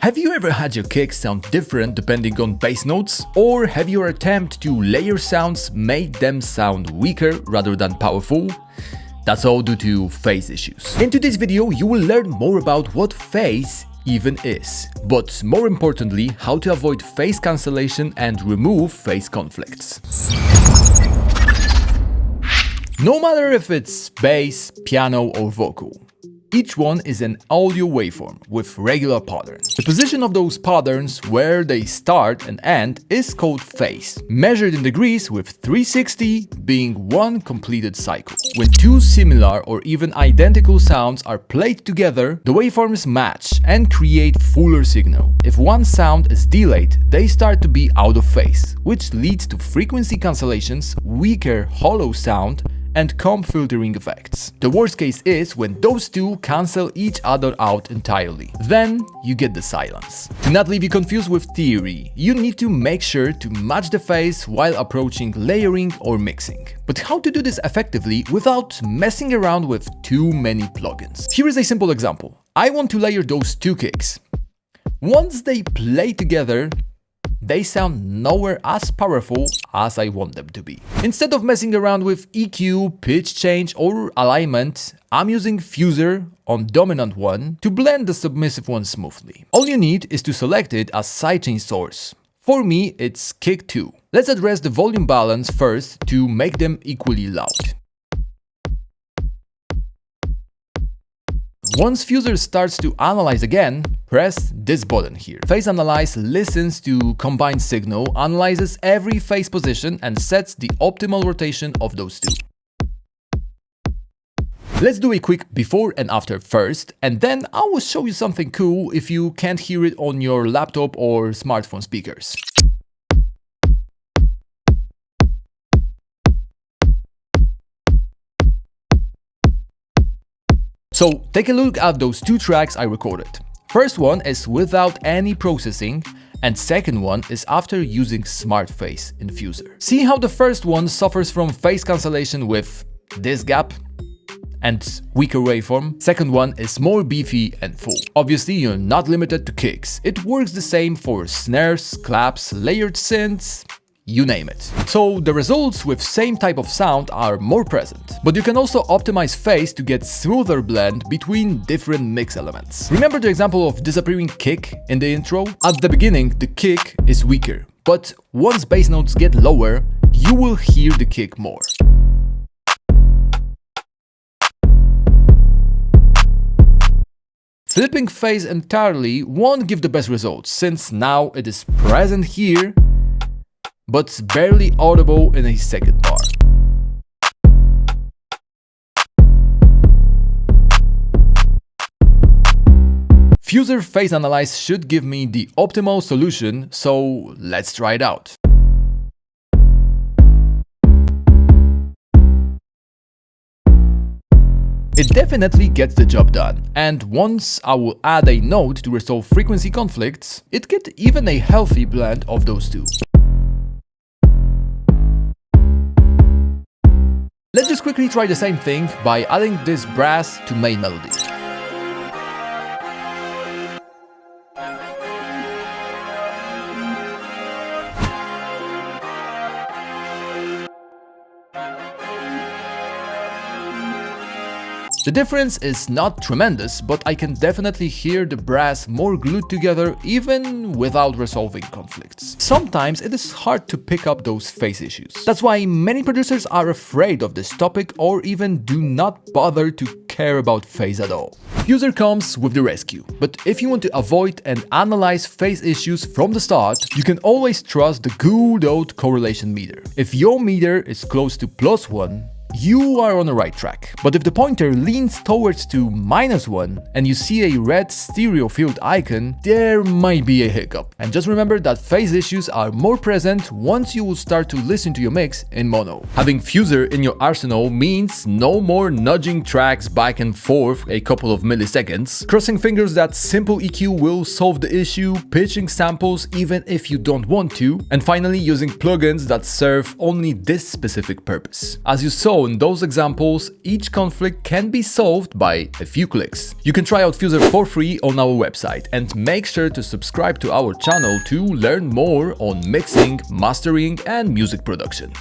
Have you ever had your kicks sound different depending on bass notes? Or have your attempt to layer sounds made them sound weaker rather than powerful? That's all due to phase issues. In today's video, you will learn more about what phase even is, but more importantly, how to avoid phase cancellation and remove phase conflicts. No matter if it's bass, piano or vocal, each one is an audio waveform with regular patterns. The position of those patterns, where they start and end, is called phase, measured in degrees, with 360 being one completed cycle. When two similar or even identical sounds are played together, the waveforms match and create fuller signal. If one sound is delayed, they start to be out of phase, which leads to frequency cancellations, weaker hollow sound, and comb filtering effects. The worst case is when those two cancel each other out entirely. Then you get the silence. To not leave you confused with theory, you need to make sure to match the phase while approaching layering or mixing. But how to do this effectively without messing around with too many plugins? Here is a simple example. I want to layer those two kicks. Once they play together, they sound nowhere as powerful as I want them to be. Instead of messing around with EQ, pitch change or alignment, I'm using Fuser on dominant one to blend the submissive one smoothly. All you need is to select it as sidechain source. For me, it's kick 2. Let's address the volume balance first to make them equally loud. Once Fuser starts to analyze again, press this button here. Phase Analyze listens to combined signal, analyzes every phase position and sets the optimal rotation of those two. Let's do a quick before and after first, and then I will show you something cool if you can't hear it on your laptop or smartphone speakers. So take a look at those two tracks I recorded. First one is without any processing, and second one is after using Smart Phase in Fuser. See how the first one suffers from phase cancellation with this gap and weaker waveform? Second one is more beefy and full. Obviously, you're not limited to kicks. It works the same for snares, claps, layered synths, you name it. So the results with same type of sound are more present, but you can also optimize phase to get smoother blend between different mix elements. Remember the example of disappearing kick in the intro? At the beginning, the kick is weaker, but once bass notes get lower, you will hear the kick more. Flipping phase entirely won't give the best results, since now it is present here, but barely audible in a second bar. Fuser Phase Analyze should give me the optimal solution, so let's try it out. It definitely gets the job done, and once I will add a node to resolve frequency conflicts, it gets even a healthy blend of those two. Let's just quickly try the same thing by adding this brass to main melody. The difference is not tremendous, but I can definitely hear the brass more glued together even without resolving conflicts. Sometimes it is hard to pick up those phase issues. That's why many producers are afraid of this topic or even do not bother to care about phase at all. Fuser comes with the rescue, but if you want to avoid and analyze phase issues from the start, you can always trust the good old correlation meter. If your meter is close to +1, you are on the right track. But if the pointer leans towards to -1 and you see a red stereo field icon, there might be a hiccup. And just remember that phase issues are more present once you will start to listen to your mix in mono. Having Fuser in your arsenal means no more nudging tracks back and forth a couple of milliseconds, crossing fingers that simple EQ will solve the issue, pitching samples even if you don't want to, and finally using plugins that serve only this specific purpose. As you saw, saw in those examples, each conflict can be solved by a few clicks. You can try out Fuser for free on our website, and make sure to subscribe to our channel to learn more on mixing, mastering and music production.